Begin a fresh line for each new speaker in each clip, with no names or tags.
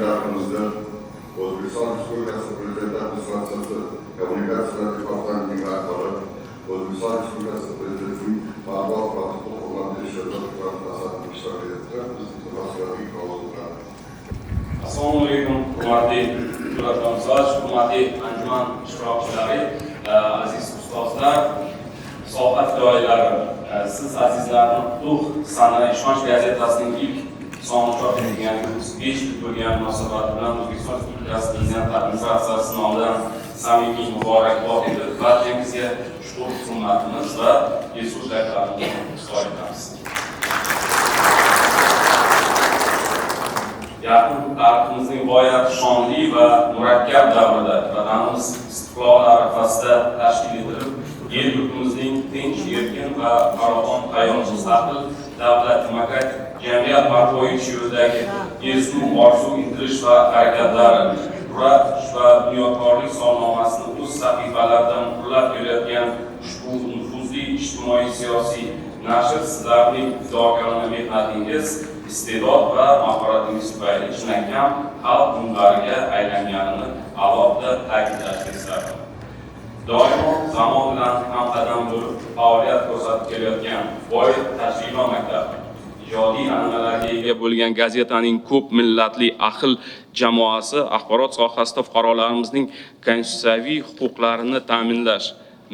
deputatımızda O'zbekiston Respublikasi Prezidenti Administratsiyasi Kommunikatsiyalar Departamentining rahbari, O'zbekiston Respublikasi Prezidentining matbuot va huquq tashkiloti ishtirok etdi. Biz mas'uliyatli qonunlar.
Assalomu alaykum, hurmatli deputatlar, hurmatli anjuman ishtirokchilari, aziz ustozlar, soha fidoyilari, siz azizlarning qutlug' sana ishonch gazetasining ilk soni chop etilgan 5 yil bo'lgan munosabati bilan O'zbekiston Respublikasi Prezidenti Administratsiyasi nomidan samimiy muborakbod etib, barchangizga chuqur hurmatimiz va resurslarimizni izhor etamiz. Yaqin tariximizning g'oyat shonli va murakkab davrida vatanimiz istiqlol arafasida tashkil etilib, el yurtimizning tinch, erkin va farovon tayyor mustaqil davlat demokratik jamiyat barpo etish yo'lidagi ezgu orzu, intilish va harakatlari, kurash va bunyodkorlik so'rovnomasini o'z sahifalarida muhrlab kelayotgan ushbu nufuzli ijtimoiy-siyosiy nashr sizlarning fidokorona mehnatingiz, iste'dod va mahoratingiz tufayli chinakam xalq munbariga aylanganini alohida ta'kidlashga istadim. Doimo zamon bilan hamqadam bo'lib faoliyat ko'rsatib kelayotgan boy tajriba maktabi, ijodiy an'analarga ega bo'lgan gazetaning ko'p millatli ahil jamoasi axborot sohasida fuqarolarimizning konstitutsiyaviy huquqlarini ta'minlash,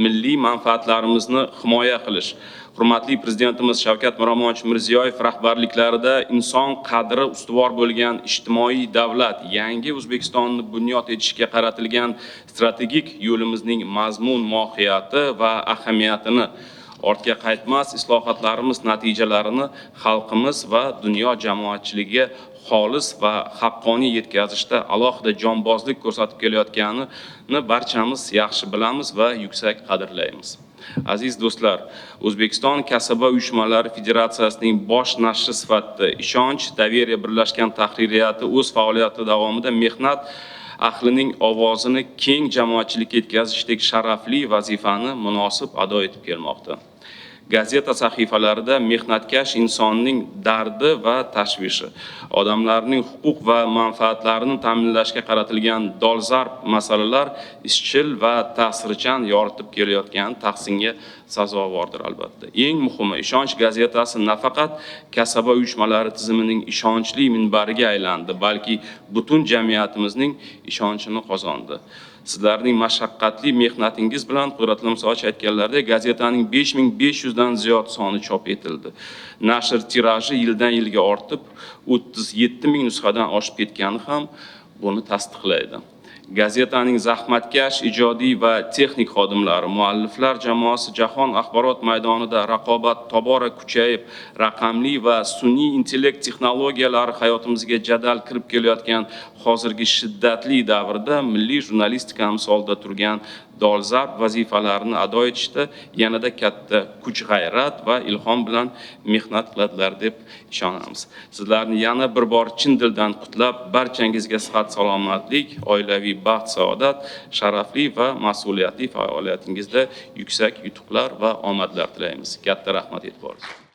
milliy manfaatlarimizni himoya qilish, hurmatli Prezidentimiz Shavkat Mirziyoyev rahbarliklarida inson qadri ustuvor bo'lgan ijtimoiy davlat, yangi O'zbekistonni bunyod etishga qaratilgan strategik yo'limizning mazmun, mohiyati va ahamiyatini, ortga qaytmas islohotlarimiz natijalarini xalqimiz va dunyo jamoatchiligiga xolis va haqqoniy yetkazishda alohida jonbozlik ko'rsatib kelayotganini barchamiz yaxshi bilamiz va yuksak qadrlaymiz. Aziz do'stlar, O'zbekiston Kasaba uyushmalari Federatsiyasining bosh nashri sifatida Ishonch, Daveriya birlashgan tahririyati o'z faoliyati davomida mehnat ahlining ovozini keng jamoatchilikka yetkazishdek sharafli vazifani munosib ado etib kelmoqda. Gazeta sahifalarida mehnatkash insonning dardi va tashvishi, odamlarning huquq va manfaatlarini ta'minlashga qaratilgan dolzarb masalalar izchil va ta'sirchan yoritib kelayotgan tahsinga sazovordir albatta. Eng muhimi, Ishonch gazetasi nafaqat kasaba uyushmalari tizimining ishonchli minbariga aylandi, balki butun jamiyatimizning ishonchini qozondi. Sizlarning mashaqqatli mehnatingiz bilan Qudratli Musoch aytganlaridek gazetaning 5500 dan ziyod soni chop etildi. Nashr tiraji yildan yilga ortib, 37 000 nusxadan oshib ketgani ham buni tasdiqlaydi. Gazetaning zahmatkash ijodiy va texnik xodimlari, mualliflar jamoasi jahon axborot maydonida raqobat tobora kuchayib, raqamli va sun'iy intellekt texnologiyalari hayotimizga jadal kirib kelayotgan hozirgi shiddatli davrda milliy jurnalistika misolida turgan dolzarb vazifalarni ado etishda yanada katta kuch-g'ayrat va ilhom bilan mehnat qiladilar deb ishonamiz. Sizlarni yana bir bor chin dildan qutlab, barchangizga sihat, salomatlik, oilaviy baxt, saodat, sharafli va mas'uliyatli faoliyatingizda yuksak yutuqlar va omadlar tilaymiz. Katta rahmat e'tiboringiz.